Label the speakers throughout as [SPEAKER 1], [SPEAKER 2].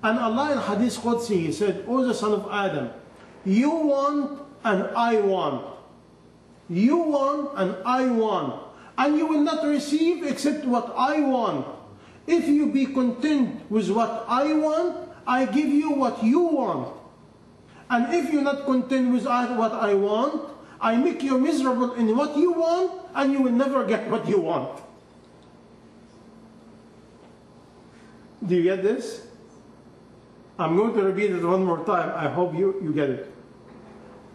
[SPEAKER 1] And Allah in Hadith Qudsi, He said, O the son of Adam, you want and I want. You want and I want. And you will not receive except what I want. If you be content with what I want, I give you what you want. And if you're not content with what I want, I make you miserable in what you want, and you will never get what you want. Do you get this? I'm going to repeat it one more time. I hope you get it.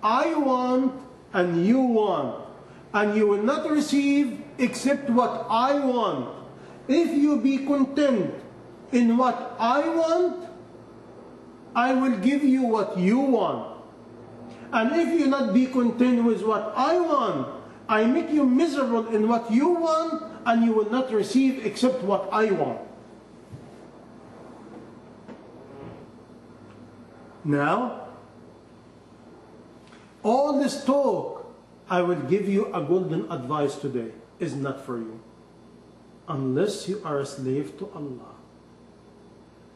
[SPEAKER 1] I want and you want, and you will not receive except what I want. If you be content in what I want, I will give you what you want. And if you not be content with what I want, I make you miserable in what you want, and you will not receive except what I want. Now, all this talk, I will give you a golden advice today, is not for you. Unless you are a slave to Allah.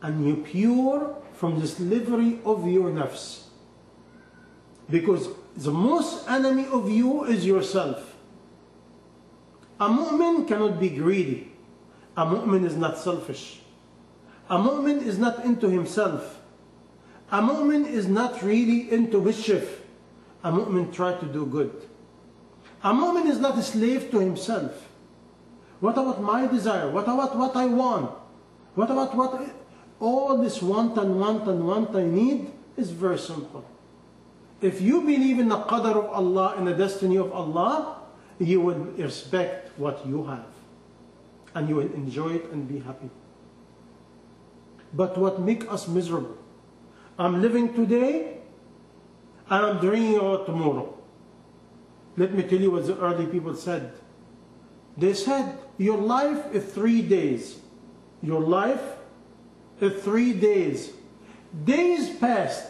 [SPEAKER 1] And you pure from the slavery of your nafs. Because the most enemy of you is yourself. A mu'min cannot be greedy. A mu'min is not selfish. A mu'min is not into himself. A mu'min is not really into mischief. A mu'min tries to do good. A mu'min is not a slave to himself. What about my desire? What about what I want? What about what... All this want I need is very simple. If you believe in the qadr of Allah, in the destiny of Allah, you will respect what you have. And you will enjoy it and be happy. But what makes us miserable? I'm living today, and I'm dreaming about tomorrow. Let me tell you what the early people said. They said, your life is 3 days. Your life is 3 days. Days passed.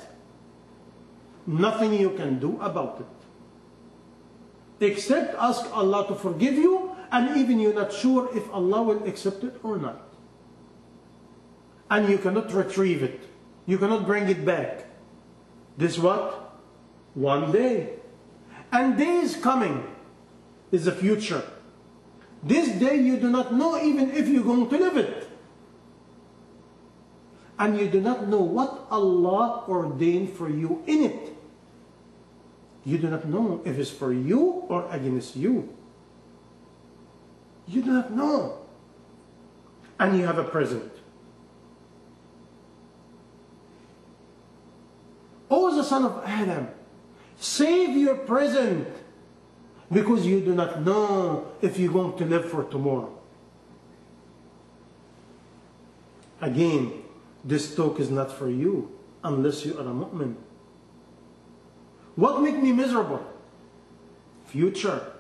[SPEAKER 1] Nothing you can do about it. Except ask Allah to forgive you, and even you're not sure if Allah will accept it or not. And you cannot retrieve it. You cannot bring it back. This what? 1 day. And days coming is the future. This day you do not know even if you're going to live it. And you do not know what Allah ordained for you in it. You do not know if it's for you or against you. You do not know. And you have a present. O the son of Adam, save your present, because you do not know if you're going to live for tomorrow. Again, this talk is not for you unless you are a mu'min. What makes me miserable? Future.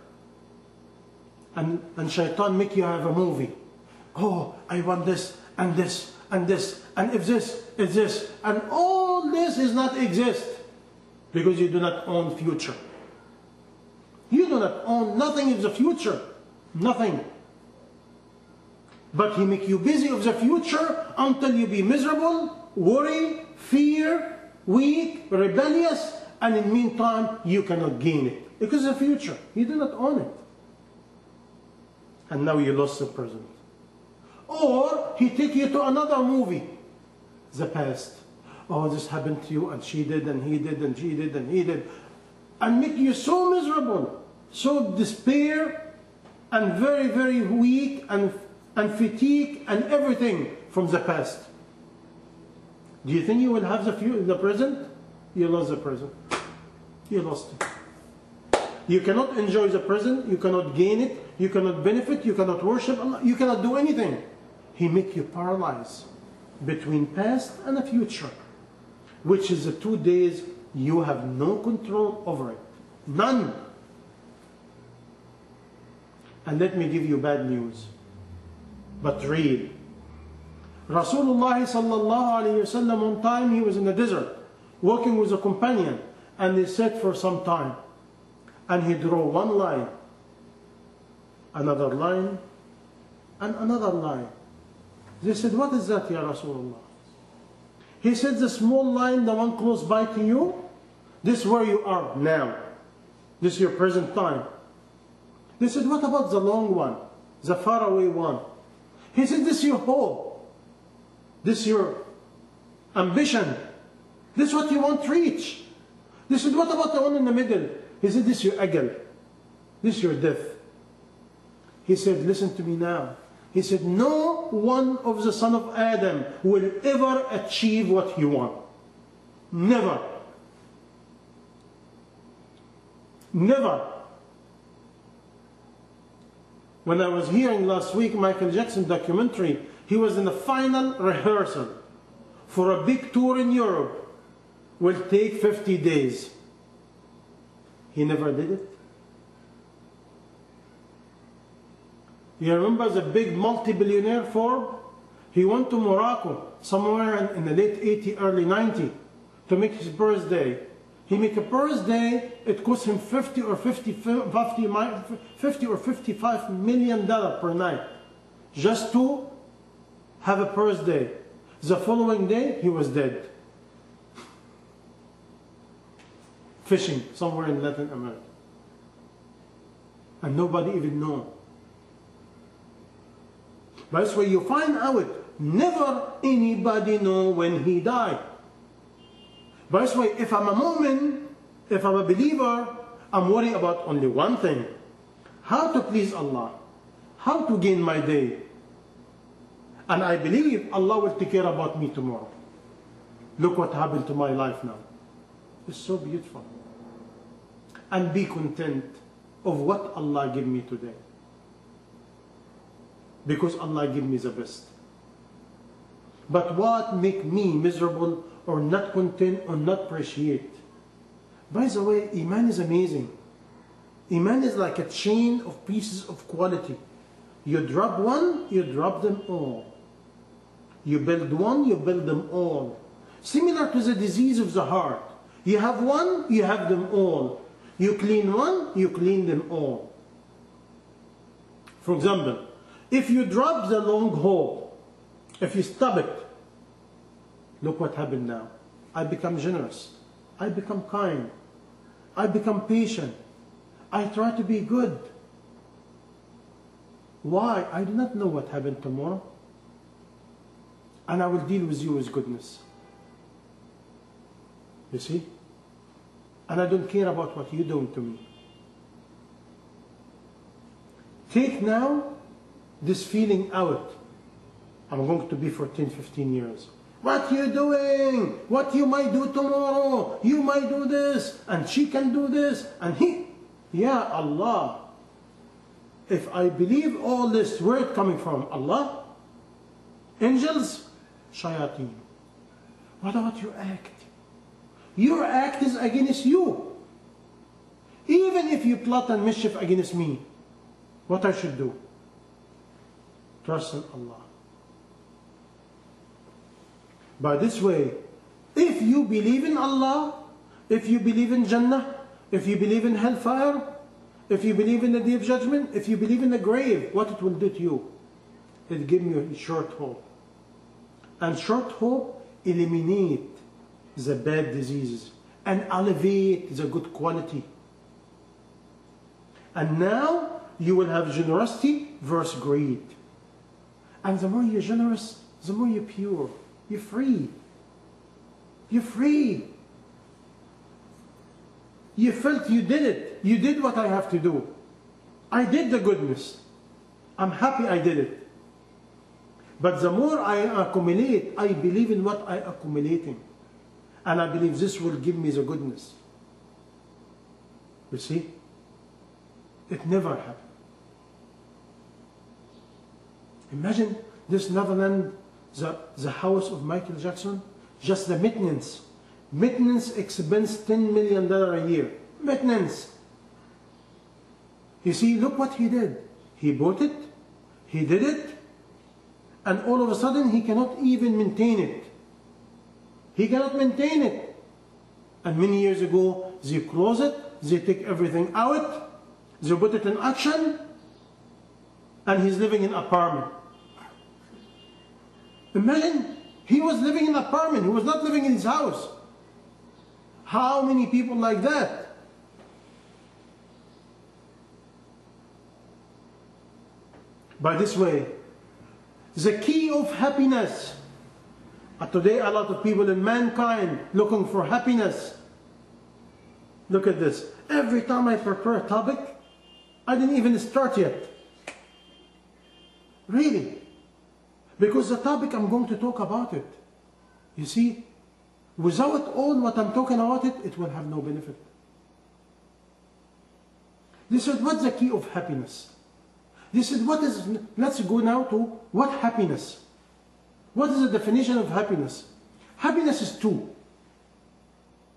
[SPEAKER 1] And shaitan make you have a movie. Oh, I want this, and this, and this, and if this, if this, and all this is not exist. Because you do not own future. You do not own nothing of the future. Nothing. But he make you busy of the future until you be miserable, worry, fear, weak, rebellious, and in the meantime you cannot gain it. Because the future, you do not own it. And now you lost the present. Or he take you to another movie, the past. Oh, this happened to you, and she did, and he did, and she did, and he did. And make you so miserable, so despair, and very, very weak, and fatigue, and everything from the past. Do you think you will have the present? You lost the present. You lost it. You cannot enjoy the present, you cannot gain it, you cannot benefit, you cannot worship Allah, you cannot do anything. He make you paralyzed between past and the future, which is the 2 days you have no control over it. None. And let me give you bad news, but real. Rasulullah sallallahu alayhi wa sallam, one time he was in the desert, walking with a companion, and they sat for some time. And he drew one line, another line, and another line. They said, what is that, Ya Rasulullah? He said, the small line, the one close by to you, this is where you are now. This is your present time. They said, what about the long one, the faraway one? He said, this is your hope. This is your ambition. This is what you want to reach. They said, what about the one in the middle? He said, this is your ajal. This is your death. He said, listen to me now. He said, no one of the son of Adam will ever achieve what he wants. Never. Never. When I was hearing last week Michael Jackson documentary, he was in the final rehearsal for a big tour in Europe. Will take 50 days. He never did it. You remember the big multi-billionaire Forbes? He went to Morocco somewhere in the late 80s, early 90s to make his birthday. He make a birthday, it cost him $50 or $55 million per night just to have a birthday. The following day, he was dead. Fishing somewhere in Latin America. And nobody even knows. That's why you find out, never anybody know when he died. That's why if I'm a mu'min, if I'm a believer, I'm worried about only one thing. How to please Allah. How to gain my day. And I believe Allah will take care about me tomorrow. Look what happened to my life now. It's so beautiful. And be content of what Allah gave me today. Because Allah gave me the best. But what make me miserable or not content or not appreciate? By the way, Iman is amazing. Iman is like a chain of pieces of quality. You drop one, you drop them all. You build one, you build them all. Similar to the disease of the heart. You have one, you have them all. You clean one, you clean them all. For example, if you drop the long hole, if you stop it, look what happened now. I become generous. I become kind. I become patient. I try to be good. Why? I do not know what happened tomorrow. And I will deal with you with goodness. You see? And I don't care about what you're doing to me. Take now this feeling out. I'm going to be for 10, 15 years. What you doing? What you might do tomorrow? You might do this. And she can do this. And he. Ya Allah. If I believe all this, where it coming from? Allah? Angels? Shayateen. What about your act? Your act is against you. Even if you plot and mischief against me, what I should do? Trust in Allah. By this way, if you believe in Allah, if you believe in Jannah, if you believe in hellfire, if you believe in the Day of Judgment, if you believe in the grave, what it will do to you? It gives you a short hope. And short hope eliminate the bad diseases and elevate the good quality. And now you will have generosity versus greed. And the more you're generous, the more you're pure. You're free. You're free. You felt you did it. You did what I have to do. I did the goodness. I'm happy I did it. But the more I accumulate, I believe in what I'm accumulating. And I believe this will give me the goodness. You see? It never happened. Imagine this Netherlands, the house of Michael Jackson, just the maintenance. Maintenance expense $10 million a year. Maintenance. You see, look what he did. He bought it, he did it, and all of a sudden he cannot even maintain it. He cannot maintain it. And many years ago, they close it, they take everything out, they put it in action, and he's living in an apartment. Imagine, He was living in an apartment. He was not living in his house. How many people like that? By this way, the key of happiness. Today, a lot of people in mankind looking for happiness. Look at this. Every time I prepare a topic, I didn't even start yet. Really. Because the topic, I'm going to talk about it. You see, without all what I'm talking about it will have no benefit. This is what's the key of happiness. This is what is, let's go now to what happiness. What is the definition of happiness? Happiness is two.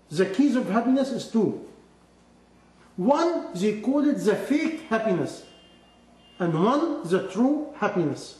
[SPEAKER 1] The keys of happiness is two. One, they call it the fake happiness. And one, the true happiness.